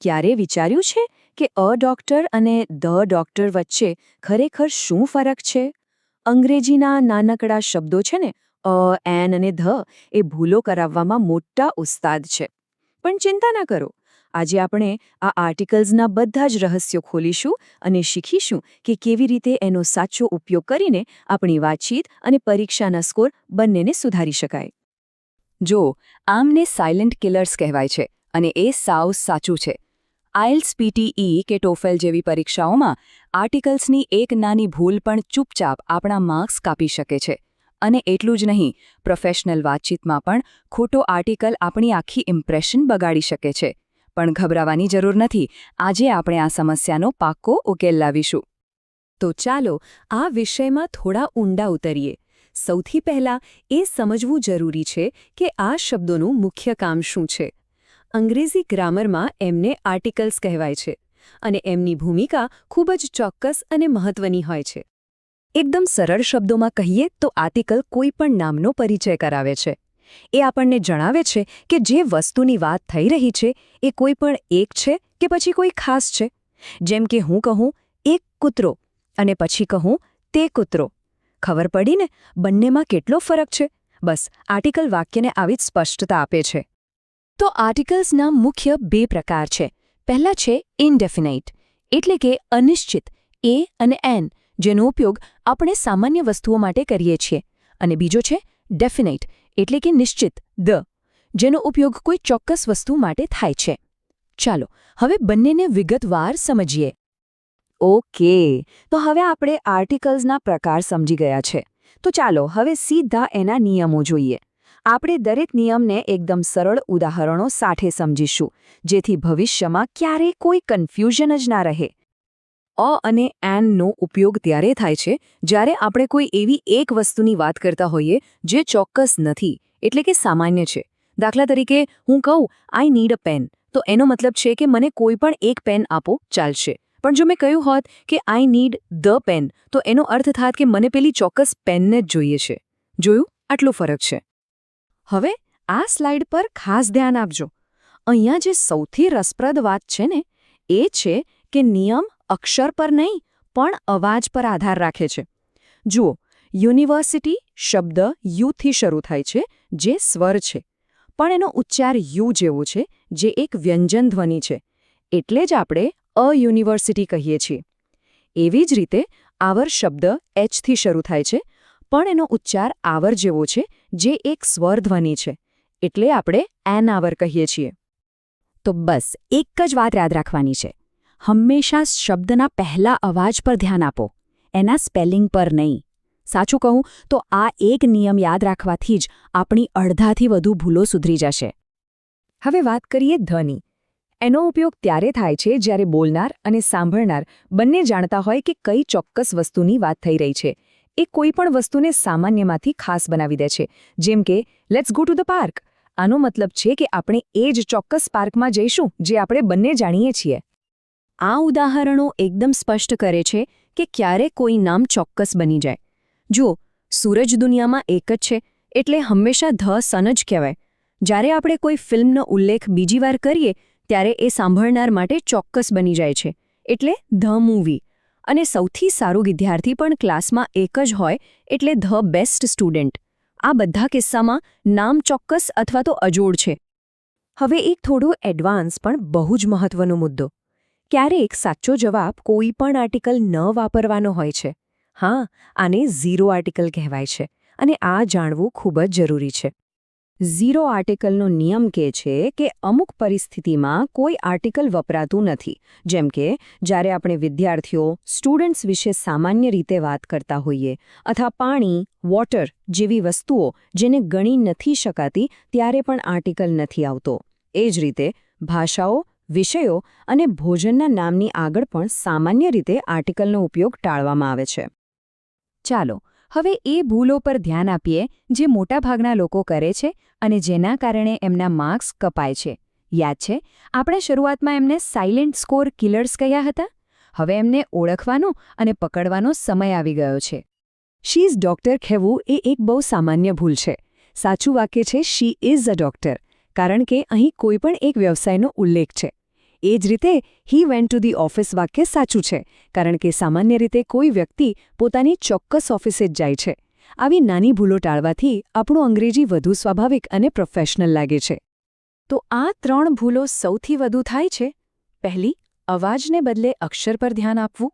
ક્યારે વિચાર્યું છે કે અ ડોક્ટર અને ધ ડોક્ટર વચ્ચે ખરેખર શું ફરક છે? અંગ્રેજીના નાનકડા શબ્દો છે ને, અ, એન અને ધ, એ ભૂલો કરાવવામાં મોટા ઉસ્તાદ છે. પણ ચિંતા ના કરો, આજે આપણે આ આર્ટિકલ્સના બધા જ રહસ્યો ખોલીશું અને શીખીશું કે કેવી રીતે એનો સાચો ઉપયોગ કરીને આપણી વાતચીત અને પરીક્ષાના સ્કોર બંનેને સુધારી શકાય. જો આમને સાયલેન્ટ કિલર્સ કહેવાય છે અને એ સાવ સાચું છે. આઇલ્સ, પીટીઈ કે ટોફેલ જેવી પરીક્ષાઓમાં આર્ટિકલ્સની એક નાની ભૂલ પણ ચૂપચાપ આપણા માર્ક્સ કાપી શકે છે. અને એટલું જ નહીં, પ્રોફેશનલ વાતચીતમાં પણ ખોટો આર્ટિકલ આપણી આખી ઇમ્પ્રેશન બગાડી શકે છે. પણ ગભરાવાની જરૂર નથી. આજે આપણે આ સમસ્યાનો પાક્કો ઉકેલ લાવીશું. તો ચાલો આ વિષયમાં થોડા ઊંડા ઉતરીએ. સૌથી પહેલાં એ સમજવું જરૂરી છે કે આ શબ્દોનું મુખ્ય કામ શું છે. અંગ્રેજી ગ્રામરમાં એમને આર્ટિકલ્સ કહેવાય છે અને એમની ભૂમિકા ખૂબ જ ચોક્કસ અને મહત્વની હોય છે. એકદમ સરળ શબ્દોમાં કહીએ તો આર્ટિકલ કોઈ પણ નામનો પરિચય કરાવે છે. એ આપણને જણાવે છે કે જે વસ્તુની વાત થઈ રહી છે એ કોઈ પણ એક છે કે પછી કોઈ ખાસ છે. જેમ કે હું કહું એક કૂતરો અને પછી કહું તે કૂતરો. ખબર પડી ને બંનેમાં કેટલો ફરક છે? બસ આર્ટિકલ વાક્યને આવી જ સ્પષ્ટતા આપે છે. તો આર્ટિકલ્સના મુખ્ય બે પ્રકાર છે. પહેલા છે ઇનડેફિનાઇટ, એટલે કે અનિશ્ચિત, એ અને એન, જેનો ઉપયોગ આપણે સામાન્ય વસ્તુઓ માટે કરીએ છીએ. અને બીજો છે ડેફિનાઇટ, એટલે કે નિશ્ચિત, ધ, જેનો ઉપયોગ કોઈ ચોક્કસ વસ્તુ માટે થાય છે. ચાલો હવે બંનેને વિગતવાર સમજીએ. ઓકે, તો હવે આપણે આર્ટિકલ્સના પ્રકાર સમજી ગયા છે. તો ચાલો હવે સીધા એના નિયમો જોઈએ. આપણે દરેક નિયમને એકદમ સરળ ઉદાહરણો સાથે સમજીશું, જેથી ભવિષ્યમાં ક્યારેય કોઈ કન્ફ્યુઝન જ ના રહે. અ અને એનનો ઉપયોગ ત્યારે થાય છે જ્યારે આપણે કોઈ એવી એક વસ્તુની વાત કરતા હોઈએ જે ચોક્કસ નથી, એટલે કે સામાન્ય છે. દાખલા તરીકે હું કહું આઈ નીડ અ પેન, તો એનો મતલબ છે કે મને કોઈ પણ એક પેન આપો ચાલશે. પણ જો મેં કહ્યું હોત કે આઈ નીડ ધ પેન, તો એનો અર્થ થાત કે મને પેલી ચોક્કસ પેનને જ જોઈએ છે. જોયું? આટલો ફરક છે. હવે આ સ્લાઇડ પર ખાસ ધ્યાન આપજો. અહીંયા જે સૌથી રસપ્રદ વાત છે ને એ છે કે નિયમ અક્ષર પર નહીં પણ અવાજ પર આધાર રાખે છે. જુઓ, યુનિવર્સિટી શબ્દ યુથી શરૂ થાય છે, જે સ્વર છે, પણ એનો ઉચ્ચાર યુ જેવો છે, જે એક વ્યંજન ધ્વનિ છે. એટલે જ આપણે અ યુનિવર્સિટી કહીએ છીએ. એવી જ રીતે આવર શબ્દ એચથી શરૂ થાય છે, પણ એનો ઉચ્ચાર આવર જેવો છે, જે એક સ્વર ધ્વનિ છે. એટલે આપણે એન આવર કહીએ છીએ. તો બસ એક જ વાત યાદ રાખવાની છે. હંમેશા શબ્દના પહેલા અવાજ પર ધ્યાન આપો, એના સ્પેલિંગ પર નહીં. સાચું કહું તો આ એક નિયમ યાદ રાખવાથી જ આપણી અડધાથી વધુ ભૂલો સુધરી જશે. હવે વાત કરીએ ધ્વનિ. એનો ઉપયોગ ત્યારે થાય છે જ્યારે બોલનાર અને સાંભળનાર બંને જાણતા હોય કે કઈ ચોક્કસ વસ્તુની વાત થઈ રહી છે. એ કોઈ પણ વસ્તુને સામાન્યમાંથી ખાસ બનાવી દે છે. જેમ કે let's go to the park. આનો મતલબ છે કે આપણે એ જ ચોક્કસ પાર્કમાં જઈશું જે આપણે બંને જાણીએ છીએ. આ ઉદાહરણો એકદમ સ્પષ્ટ કરે છે કે ક્યારે કોઈ નામ ચોક્કસ બની જાય. જુઓ, સૂરજ દુનિયામાં એક જ છે, એટલે હંમેશા ધ સન જ કહેવાય. જ્યારે આપણે કોઈ ફિલ્મનો ઉલ્લેખ બીજી વાર કરીએ ત્યારે એ સાંભળનાર માટે ચોક્કસ બની જાય છે, એટલે ધ મૂવી. અને સૌથી સારું વિદ્યાર્થી પણ ક્લાસમાં એક જ હોય, એટલે ધ બેસ્ટ સ્ટુડન્ટ. આ બધા કિસ્સામાં નામ ચોક્કસ અથવા તો અજોડ છે. હવે એક થોડો એડવાન્સ પણ બહુ જ મહત્વનો મુદ્દો. ક્યારેક સાચો જવાબ કોઈ પણ આર્ટિકલ ન વાપરવાનો હોય છે. હા, આને ઝીરો આર્ટિકલ કહેવાય છે અને આ જાણવું ખૂબ જ જરૂરી છે. ઝીરો આર્ટિકલનો નિયમ કહે છે કે અમુક પરિસ્થિતિમાં કોઈ આર્ટિકલ વપરાતું નથી. જેમ કે જ્યારે આપણે વિદ્યાર્થીઓ, સ્ટુડન્ટ્સ વિશે સામાન્ય રીતે વાત કરતા હોઈએ, અથવા પાણી, વોટર જેવી વસ્તુઓ જેને ગણી નથી શકાતી ત્યારે પણ આર્ટિકલ નથી આવતો. એ જ રીતે ભાષાઓ, વિષયો અને ભોજનના નામની આગળ પણ સામાન્ય રીતે આર્ટિકલનો ઉપયોગ ટાળવામાં આવે છે. ચાલો હવે એ ભૂલો પર ધ્યાન આપીએ જે મોટાભાગના લોકો કરે છે અને જેના કારણે એમના માર્ક્સ કપાય છે. યાદ છે, આપણે શરૂઆતમાં એમને સાયલેન્ટ સ્કોર કિલર્સ કહ્યા હતા? હવે એમને ઓળખવાનો અને પકડવાનો સમય આવી ગયો છે. શી ઇઝ ડોક્ટર કહેવું એ એક બહુ સામાન્ય ભૂલ છે. સાચું વાક્ય છે શી ઇઝ અ ડોક્ટર, કારણ કે અહીં કોઈ પણ એક વ્યવસાયનો ઉલ્લેખ છે. એ જ રીતે he went to the office વાક્ય સાચું છે, કારણ કે સામાન્ય રીતે કોઈ વ્યક્તિ પોતાની ચોક્કસ ઓફિસે જ જાય છે. આવી નાની ભૂલો ટાળવાથી આપણું અંગ્રેજી વધુ સ્વાભાવિક અને પ્રોફેશનલ લાગે છે. તો આ 3 ભૂલો સૌથી વધુ થાય છે. પહેલી, અવાજને બદલે અક્ષર પર ધ્યાન આપવું.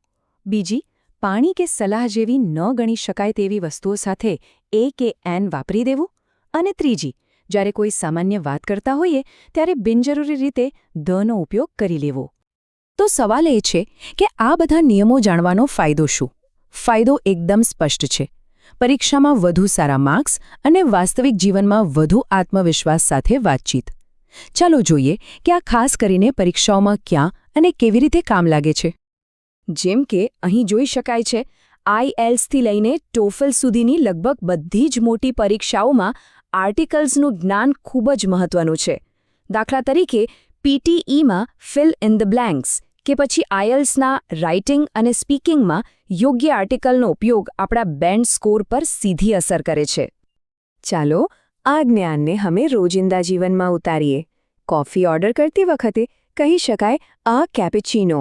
બીજી, પાણી કે સલાહ જેવી ન ગણી શકાય તેવી વસ્તુઓ સાથે એ કે એન વાપરી દેવું. અને ત્રીજી, જ્યારે કોઈ સામાન્ય વાત કરતા હોઈએ ત્યારે બિનજરૂરી રીતે ધનો ઉપયોગ કરી લેવો. તો સવાલ એ છે કે આ બધા નિયમો જાણવાનો ફાયદો શું? ફાયદો એકદમ સ્પષ્ટ છે. પરીક્ષામાં વધુ સારા માર્ક્સ અને વાસ્તવિક જીવનમાં વધુ આત્મવિશ્વાસ સાથે વાતચીત. ચાલો જોઈએ કે આ ખાસ કરીને પરીક્ષાઓમાં ક્યાં અને કેવી રીતે કામ લાગે છે. જેમ કે અહીં જોઈ શકાય છે, IELTSથી લઈને TOEFL સુધીની લગભગ બધી જ મોટી પરીક્ષાઓમાં આર્ટિકલ્સનું જ્ઞાન ખૂબ જ મહત્વનું છે. દાખલા તરીકે PTEમાં ફિલ ઇન ધ બ્લેન્ક્સ કે પછી IELTSના રાઇટિંગ અને સ્પીકિંગમાં યોગ્ય આર્ટિકલનો ઉપયોગ આપણા બેન્ડ સ્કોર પર સીધી અસર કરે છે. ચાલો આ જ્ઞાનને અમે રોજિંદા જીવનમાં ઉતારીએ. કોફી ઓર્ડર કરતી વખતે કહી શકાય આ કેપેચિનો.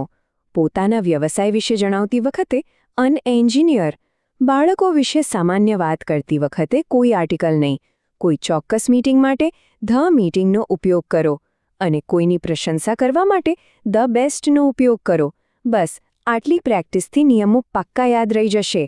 પોતાના વ્યવસાય વિશે જણાવતી વખતે અન એન્જિનિયર. બાળકો વિશે સામાન્ય વાત કરતી વખતે કોઈ આર્ટિકલ નહીં. કોઈ ચોક્કસ મીટિંગ માટે ધ મીટિંગનો ઉપયોગ કરો. અને કોઈની પ્રશંસા કરવા માટે ધ બેસ્ટનો ઉપયોગ કરો. બસ આટલી પ્રેક્ટિસથી નિયમો પાક્કા યાદ રહી જશે.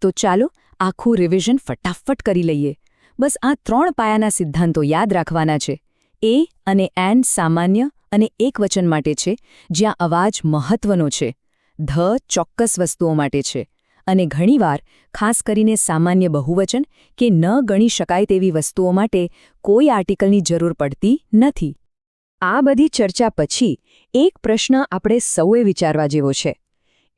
તો ચાલો આખું રિવિઝન ફટાફટ કરી લઈએ. બસ આ 3 પાયાના સિદ્ધાંતો યાદ રાખવાના છે. એ અને એન સામાન્ય અને એકવચન માટે છે, જ્યાં અવાજ મહત્વનો છે. ધ ચોક્કસ વસ્તુઓ માટે છે. અને ઘણીવાર ખાસ કરીને સામાન્ય બહુવચન કે ન ગણી શકાય તેવી વસ્તુઓ માટે કોઈ આર્ટિકલની જરૂર પડતી નથી. આ બધી ચર્ચા પછી એક પ્રશ્ન આપણે સૌએ વિચારવા જેવો છે.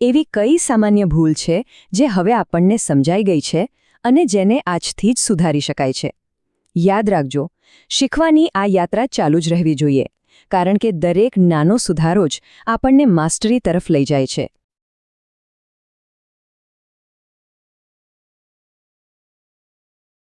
એવી કઈ સામાન્ય ભૂલ છે જે હવે આપણને સમજાઈ ગઈ છે અને જેને આજથી જ સુધારી શકાય છે? યાદ રાખજો, શીખવાની આ યાત્રા ચાલુ જ રહેવી જોઈએ, કારણ કે દરેક નાનો સુધારો જ આપણને માસ્ટરી તરફ લઈ જાય છે.